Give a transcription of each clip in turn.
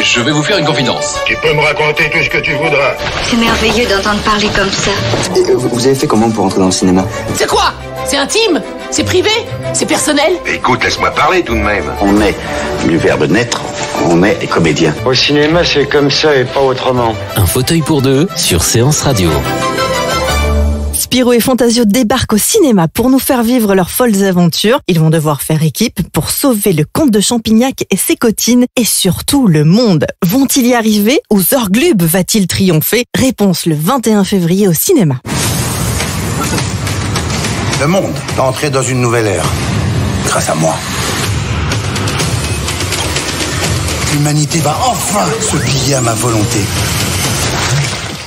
Je vais vous faire une confidence. Tu peux me raconter tout ce que tu voudras. C'est merveilleux d'entendre parler comme ça. Et vous avez fait comment pour entrer dans le cinéma? C'est quoi? C'est intime? C'est privé? C'est personnel? Écoute, laisse-moi parler tout de même. On est du verbe naître, on est comédien. Au cinéma, c'est comme ça et pas autrement. Un fauteuil pour deux sur Séance Radio. Spirou et Fantasio débarquent au cinéma pour nous faire vivre leurs folles aventures. Ils vont devoir faire équipe pour sauver le comte de Champignac et ses cotines et surtout le monde. Vont-ils y arriver ou Zorglub va-t-il triompher? Réponse le 21 février au cinéma. Le monde va entrer dans une nouvelle ère. Grâce à moi. L'humanité va enfin se plier à ma volonté.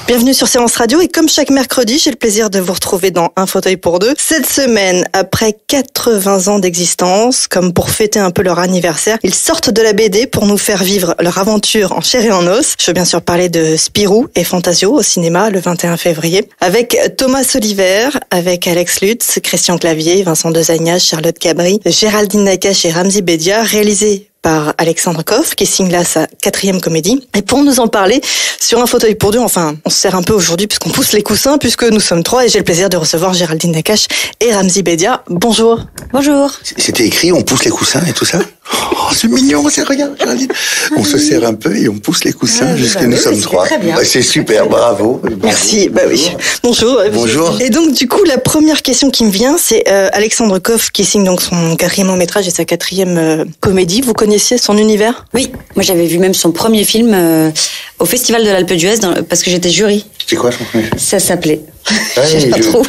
Bienvenue sur Séance Radio et comme chaque mercredi, j'ai le plaisir de vous retrouver dans Un fauteuil pour deux. Cette semaine, après 80 ans d'existence, comme pour fêter un peu leur anniversaire, ils sortent de la BD pour nous faire vivre leur aventure en chair et en os. Je veux bien sûr parler de Spirou et Fantasio au cinéma le 21 février. Avec Thomas Oliver, avec Alex Lutz, Christian Clavier, Vincent Dezagnas, Charlotte Cabri, Géraldine Nakache et Ramzy Bedia, réalisé par Alexandre Coff, qui signe là sa 4e comédie. Et pour nous en parler, sur Un fauteuil pour deux, enfin, on se sert un peu aujourd'hui puisqu'on pousse les coussins, puisque nous sommes 3 et j'ai le plaisir de recevoir Géraldine Nakache et Ramzy Bedia. Bonjour. Bonjour. C'était écrit, on pousse les coussins et tout ça? Oh, c'est mignon, regarde, Géraldine. On se serre un peu et on pousse les coussins jusqu'à nous sommes 3. C'est super, bravo. Merci, bah oui. Bonjour. Bonjour. Et donc, du coup, la première question qui me vient, c'est Alexandre Coff, qui signe donc son 4e long métrage et sa 4e comédie. Vous connaissiez son univers? Oui, moi j'avais vu même son premier film au Festival de l'Alpe d'Huez parce que j'étais jury. C'était quoi son premier film? Ça s'appelait. Je sais pas trop.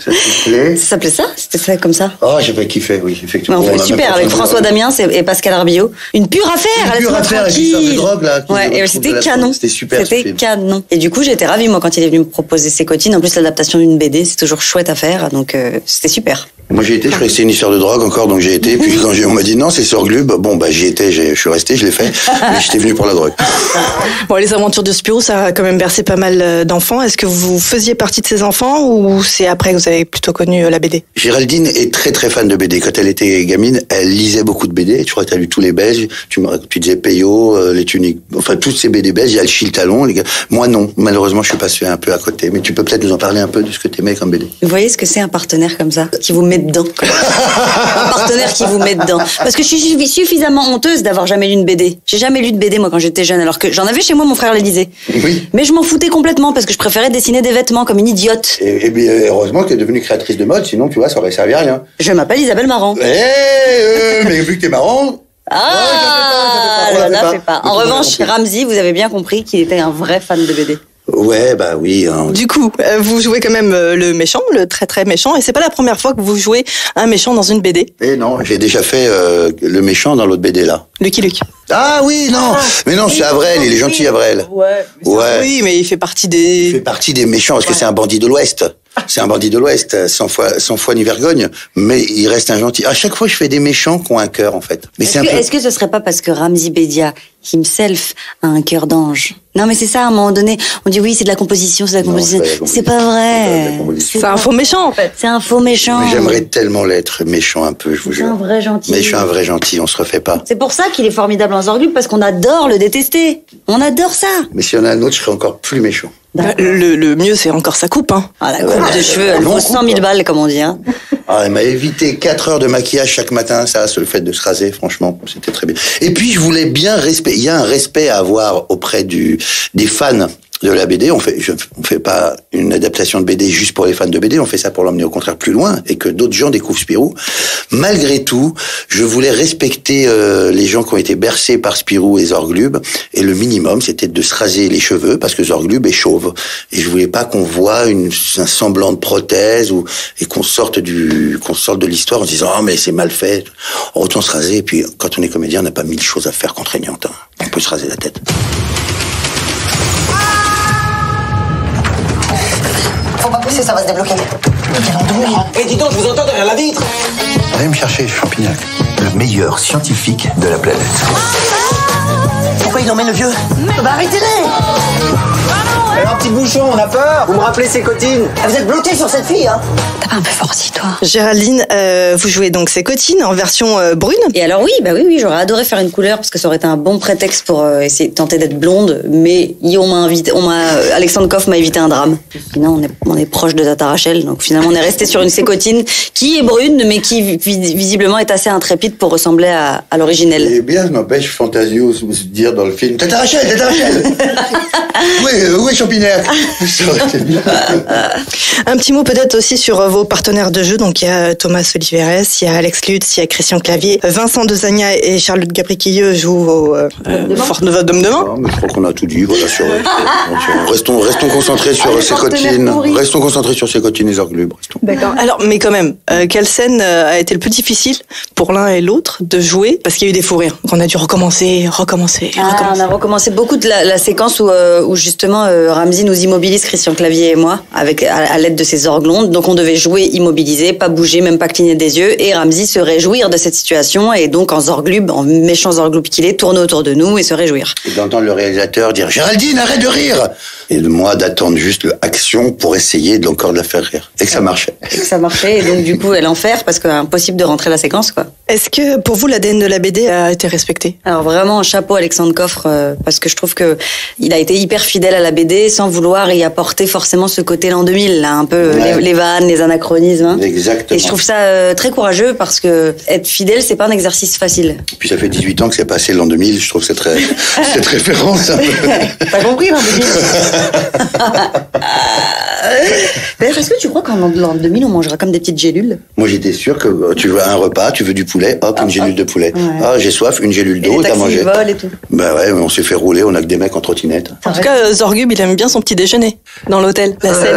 Ça s'appelait ça? C'était ça comme ça? Oh, j'avais kiffé, oui, effectivement. Ouais, super, avec François Damiens et Pascal Arbillot. Une pure affaire! Une pure affaire avec l'histoire de drogue, là. Ouais, et c'était canon. C'était super. C'était canon. Et du coup, j'ai été ravie, moi, quand il est venu me proposer ses cotines. En plus, l'adaptation d'une BD, c'est toujours chouette à faire, donc c'était super. Moi j'ai été, je croyais que c'était une histoire de drogue encore, donc j'ai été. Puis quand on m'a dit non, c'est Zorglub, bon bah j'y étais, je suis resté, je l'ai fait. Mais j'étais venu pour la drogue. Bon, les aventures de Spirou, ça a quand même bercé pas mal d'enfants. Est-ce que vous faisiez partie de ces enfants ou c'est après que vous avez plutôt connu la BD? Géraldine est très très fan de BD. Quand elle était gamine, elle lisait beaucoup de BD. Tu crois que tu as lu tous les Belges. Tu disais Peyo, les Tuniques, enfin toutes ces BD belges. Il y a le Chil Talon. Les gars. Moi non, malheureusement je suis passé un peu à côté. Mais tu peux peut-être nous en parler un peu de ce que tu aimais comme BD. Vous voyez ce que c'est un partenaire comme ça, qui vous met dedans? Un partenaire qui vous met dedans. Parce que je suis suffisamment honteuse d'avoir jamais lu une BD. J'ai jamais lu de BD moi quand j'étais jeune, alors que j'en avais chez moi, mon frère les lisait. Oui. Mais je m'en foutais complètement parce que je préférais dessiner des vêtements comme une idiote. Et bien heureusement que tu es devenue créatrice de mode, sinon tu vois ça aurait servi à rien. Je m'appelle Isabelle Marant. Mais vu que t'es marrant. Fais pas. En revanche, Ramzy, vous avez bien compris qu'il était un vrai fan de BD. Ouais, bah oui. Hein. Du coup, vous jouez quand même le méchant, le très très méchant, et c'est pas la première fois que vous jouez un méchant dans une BD. Eh non, j'ai déjà fait le méchant dans l'autre BD là. Lucky Luke. Ah oui, non. Mais non, c'est Avrel, il est gentil Avrel. Ouais. Oui, mais il fait partie des... Il fait partie des méchants, parce que c'est un bandit de l'Ouest. C'est un bandit de l'Ouest, sans foi ni vergogne, mais il reste un gentil. À chaque fois, je fais des méchants qui ont un cœur, en fait. Mais est-ce que ce serait pas parce que Ramzy Bedia, himself, a un cœur d'ange? Non, mais c'est ça, à un moment donné, on dit oui, c'est de la composition, c'est pas vrai. C'est un faux méchant, en fait. C'est un faux méchant. Mais j'aimerais tellement l'être méchant un peu, je vous jure. C'est un vrai gentil. Mais je suis un vrai gentil, on se refait pas. C'est pour ça qu'il est formidable en Zorglub, parce qu'on adore le détester. On adore ça. Mais s'il y en a un autre, je serais encore plus méchant. Le mieux, c'est encore sa coupe, hein. Ah, la coupe de cheveux, elle vaut 100 000 balles, comme on dit, hein. Ah, elle m'a évité 4 heures de maquillage chaque matin, ça, c'est le fait de se raser, franchement, c'était très bien. Et puis, je voulais bien il y a un respect à avoir auprès des fans de la BD. On fait pas une adaptation de BD juste pour les fans de BD, on fait ça pour l'emmener au contraire plus loin et que d'autres gens découvrent Spirou. Malgré tout, je voulais respecter les gens qui ont été bercés par Spirou et Zorglub, et le minimum c'était de se raser les cheveux parce que Zorglub est chauve et je voulais pas qu'on voit un semblant de prothèse et qu'on sorte de l'histoire en se disant mais c'est mal fait. Autant se raser, et puis quand on est comédien, on n'a pas 1000 choses à faire contraignantes, hein. On peut se raser la tête. Faut pas pousser, ça va se débloquer. Et dis donc, je vous entends derrière la vitre. Allez me chercher, Champignac, le meilleur scientifique de la planète. Pourquoi il emmène le vieux? Bah arrêtez-les. Alors, petit bouchon, on a peur. Vous me rappelez ces cotines. Vous êtes bloqué sur cette fille, hein. T'as pas un peu forci, toi? Géraldine, vous jouez donc ces cotines en version brune. Et alors oui, j'aurais adoré faire une couleur parce que ça aurait été un bon prétexte pour essayer de tenter d'être blonde, mais Alexandre Koff m'a évité un drame. Sinon, on est proche de Tata Rachel, donc finalement on est resté sur une sécotine qui est brune, mais qui visiblement est assez intrépide pour ressembler à l'originel. Et bien, n'empêche Fantasio se dire dans le film Tata Rachel. Où est Champignac? Ça aurait été bien. Un petit mot peut-être aussi sur vos partenaires de jeu. Donc il y a Thomas Oliveres, il y a Alex Lutz, il y a Christian Clavier, Vincent Dezagna et Charlotte Gabriquilleux jouent au Fort Nova Dom demain. Non, mais je crois qu'on a tout dit. Voilà, restons concentrés sur ces cotines. Restons concentrés sur ces cotines et Zorglub. D'accord. Alors, mais quand même, quelle scène a été le plus difficile pour l'un et l'autre de jouer? Parce qu'il y a eu des fous rires. On a dû recommencer. On a recommencé beaucoup de la séquence où justement Ramzy nous immobilise, Christian Clavier et moi, à l'aide de ses orglondes. Donc on devait jouer immobilisé, pas bouger, même pas cligner des yeux, et Ramzy se réjouir de cette situation et donc en méchant Zorglub qu'il est, tourner autour de nous et se réjouir. Et d'entendre le réalisateur dire Géraldine, arrête de rire. Et de moi d'attendre juste l'action pour essayer encore de la faire rire. Et que ça marchait. Et donc du coup elle enfer parce que impossible de rentrer la séquence, quoi. Est-ce que pour vous l'ADN de la BD a été respecté? Alors vraiment chapeau Alexandre Koff parce que je trouve que il a été hyper fidèle à la BD sans vouloir y apporter forcément ce côté l'an 2000 là, un peu les vannes, les anachronismes. Hein. Exactement. Et je trouve ça très courageux parce que être fidèle c'est pas un exercice facile. Puis ça fait 18 ans que c'est passé l'an 2000, je trouve que cette référence. T'as compris l'an 2000? D'ailleurs, est-ce que tu crois qu'en l'an 2000 on mangera comme des petites gélules? Moi j'étais sûr que tu veux un repas, tu veux du poulet, hop, une gélule de poulet. Ouais. Ah, j'ai soif, une gélule d'eau, t'as mangé. Et tout. Bah ouais, mais on s'est fait rouler, on a que des mecs en trottinette. En tout cas, Zorglub, il aime bien son petit déjeuner dans l'hôtel, la scène.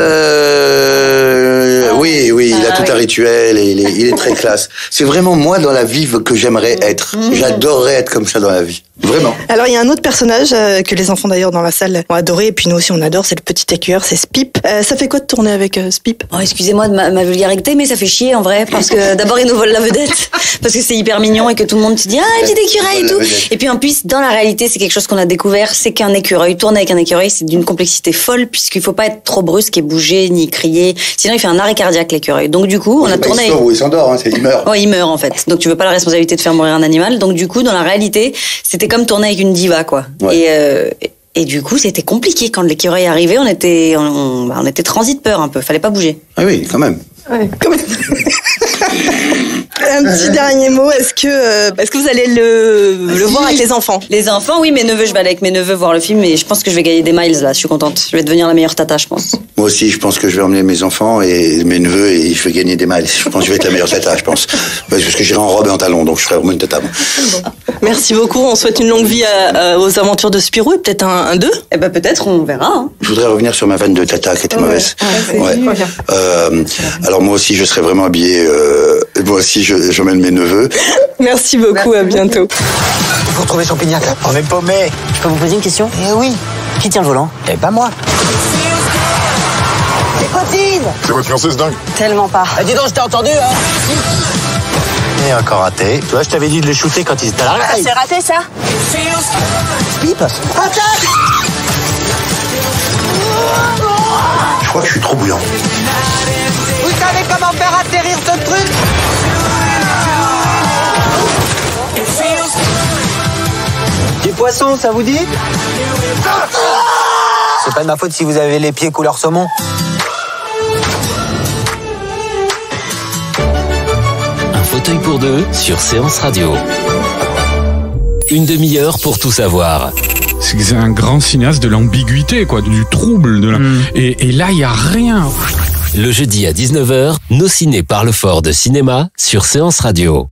Oui, il a tout un rituel et il est très classe. C'est vraiment moi dans la vie que j'aimerais être. J'adorerais être comme ça dans la vie. Vraiment. Alors il y a un autre personnage que les enfants d'ailleurs dans la salle ont adoré et puis nous aussi on adore, c'est le petit écureur, c'est Spip. Ça fait quoi de tourner avec Spip? Oh, excusez-moi de ma vulgarité, mais ça fait chier en vrai parce que d'abord il nous vole la vedette parce que c'est hyper mignon et que tout le monde se dit ah petit écureuil et tout. Et puis en plus dans la réalité c'est quelque chose qu'on a découvert, c'est qu'un écureuil, tourner avec un écureuil c'est d'une complexité folle puisqu'il faut pas être trop brusque et bouger ni crier, sinon il fait un arrêt cardiaque l'écureuil. Donc du coup on a tourné. Il s'endort, il meurt. Oh il meurt en fait. Donc tu veux pas la responsabilité de faire mourir un animal. Donc du coup dans la réalité c'était comme tourner avec une diva quoi. Ouais. Et du coup c'était compliqué quand l'écureuil arrivait, on était transi de peur un peu, fallait pas bouger. Ah oui quand même. Ouais, quand même. Un petit dernier mot, est-ce que vous allez le voir avec les enfants? Les enfants, oui, mes neveux, je vais aller avec mes neveux voir le film et je pense que je vais gagner des miles là, je suis contente. Je vais devenir la meilleure tata, je pense. Moi aussi, je pense que je vais emmener mes enfants et mes neveux et je vais gagner des miles. Je pense que je vais être la meilleure tata, je pense. Parce que j'irai en robe et en talons, donc je serai vraiment une tata. Bon. Merci beaucoup, on souhaite une longue vie aux aventures de Spirou et peut-être un 2. Eh ben peut-être, on verra. Hein. Je voudrais revenir sur ma vanne de tata qui était mauvaise. Alors moi aussi, je serai vraiment habillé. Moi aussi, j'emmène mes neveux. Merci beaucoup, à bientôt. Pour trouver Champignac, on est paumé. Je peux vous poser une question? Eh oui. Qui tient le volant? Eh pas moi. Les cotines! C'est votre fiancé, ce dingue? Tellement pas. Eh dis donc, je t'ai entendu, hein. Et encore raté. Tu vois, je t'avais dit de les shooter quand ils étaient à la raille. C'est raté, ça? Spip. Attaque! Je crois que je suis trop bouillant. Vous savez comment faire atterrir ce truc? Des poissons, ça vous dit? C'est pas de ma faute si vous avez les pieds couleur saumon. Un fauteuil pour deux sur Séance Radio. Une demi-heure pour tout savoir. C'est un grand cinéaste de l'ambiguïté, quoi, du trouble. Et là, il n'y a rien. Le jeudi à 19h, nos ciné parlent fort de cinéma sur Séance Radio.